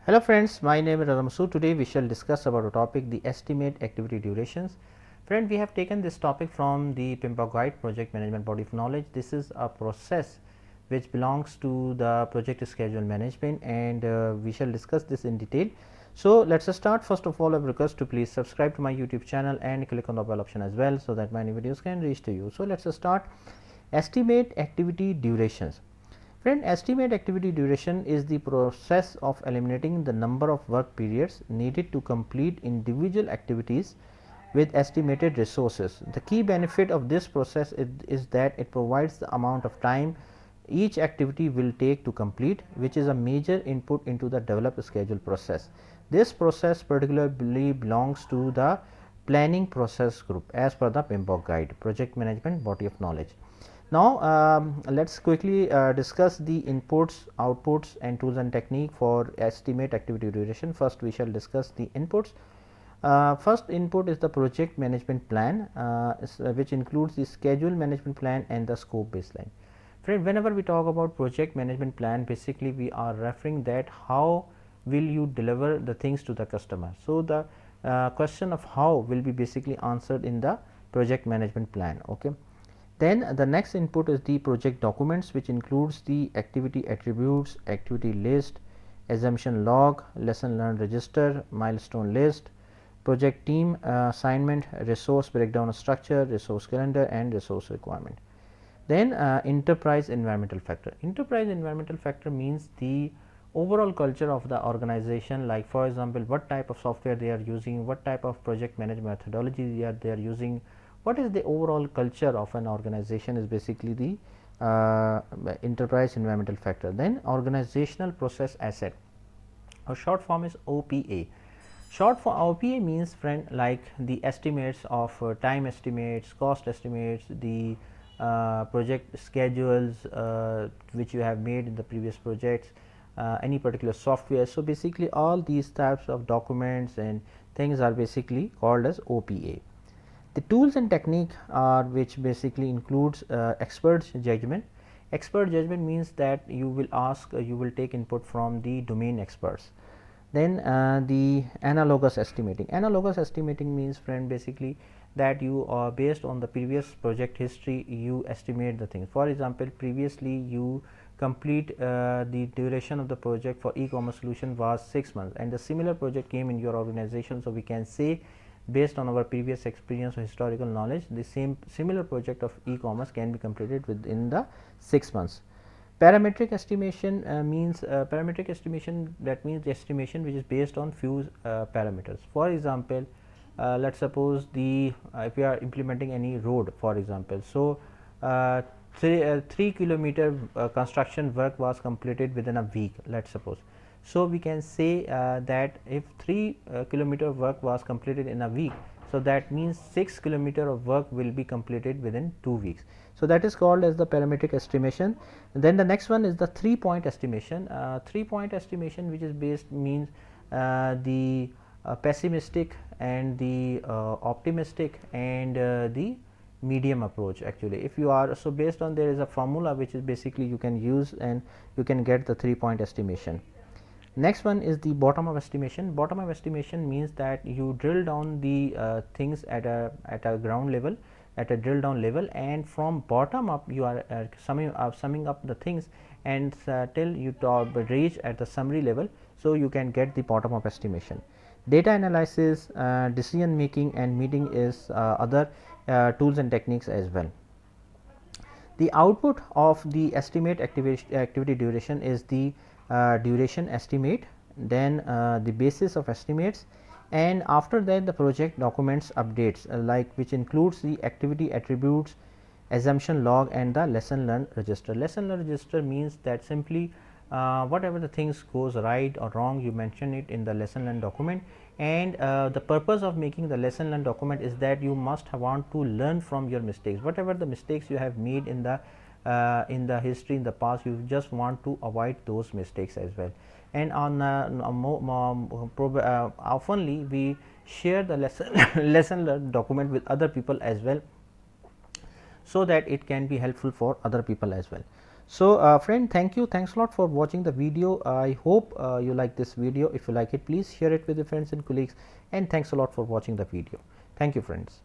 Hello friends, my name is Radha. Today we shall discuss about a topic, the estimate activity durations. Friend, we have taken this topic from the PMBOK Guide, Project Management Body of Knowledge. This is a process which belongs to the project schedule management, and we shall discuss this in detail. So let us start. First of all, I request to please subscribe to my YouTube channel and click on the bell option as well, so that my new videos can reach to you. So let us start. Estimate activity durations. Friend, estimate activity duration is the process of eliminating the number of work periods needed to complete individual activities with estimated resources. The key benefit of this process is that it provides the amount of time each activity will take to complete, which is a major input into the developed schedule process. This process particularly belongs to the planning process group as per the PMBOK guide, Project Management Body of Knowledge. Now, let us quickly discuss the inputs, outputs and tools and technique for estimate activity duration. First, we shall discuss the inputs. First input is the project management plan, which includes the schedule management plan and the scope baseline. Friend, whenever we talk about project management plan, basically we are referring that how will you deliver the things to the customer. So, the question of how will be basically answered in the project management plan. Okay. Then the next input is the project documents, which includes the activity attributes, activity list, assumption log, lesson learned register, milestone list, project team assignment, resource breakdown structure, resource calendar and resource requirement. Then enterprise environmental factor. Enterprise environmental factor means the overall culture of the organization, like for example, what type of software they are using, what type of project management methodology they are using, what is the overall culture of an organization is basically the enterprise environmental factor. Then organizational process asset, or short form is OPA. Short for OPA means, friend, like the estimates of time estimates, cost estimates, the project schedules which you have made in the previous projects, any particular software. So, basically all these types of documents and things are basically called as OPA. The tools and technique are, which basically includes expert judgment. Expert judgment means that you will ask, you will take input from the domain experts. Then the analogous estimating. Analogous estimating means, friend, basically that you are based on the previous project history, you estimate the things. For example, previously you complete the duration of the project for e-commerce solution was 6 months, and the similar project came in your organization. So, we can say based on our previous experience or historical knowledge, the similar project of e-commerce can be completed within the 6 months. Parametric estimation means parametric estimation, that means the estimation which is based on few parameters. For example, let us suppose the if we are implementing any road, for example. So, 3 kilometer construction work was completed within a week, let us suppose. So, we can say that if 3 kilometer work was completed in a week, so that means 6 kilometer of work will be completed within 2 weeks. So, that is called as the parametric estimation. Then the next one is the 3-point estimation. 3-point estimation, which is based, means the pessimistic and the optimistic and the medium approach. Actually, if you are, so based on, there is a formula which is basically you can use and you can get the 3-point estimation. Next one is the bottom up estimation. Bottom up estimation means that you drill down the things at a ground level, at a drill down level, and from bottom up you are summing up the things and till you reach at the summary level. So, you can get the bottom up estimation. Data analysis, decision making and meeting is other tools and techniques as well. The output of the estimate activity duration is the duration estimate, then the basis of estimates, and after that the project documents updates, like which includes the activity attributes, assumption log and the lesson learned register. Lesson learned register means that simply whatever the things goes right or wrong, you mention it in the lesson learned document, and the purpose of making the lesson learned document is that you must want to learn from your mistakes. Whatever the mistakes you have made in the history, in the past, you just want to avoid those mistakes as well. And on oftenly we share the lesson learned document with other people as well, so that it can be helpful for other people as well. So, friend, thanks a lot for watching the video. I hope you like this video. If you like it, please share it with your friends and colleagues, and thanks a lot for watching the video. Thank you, friends.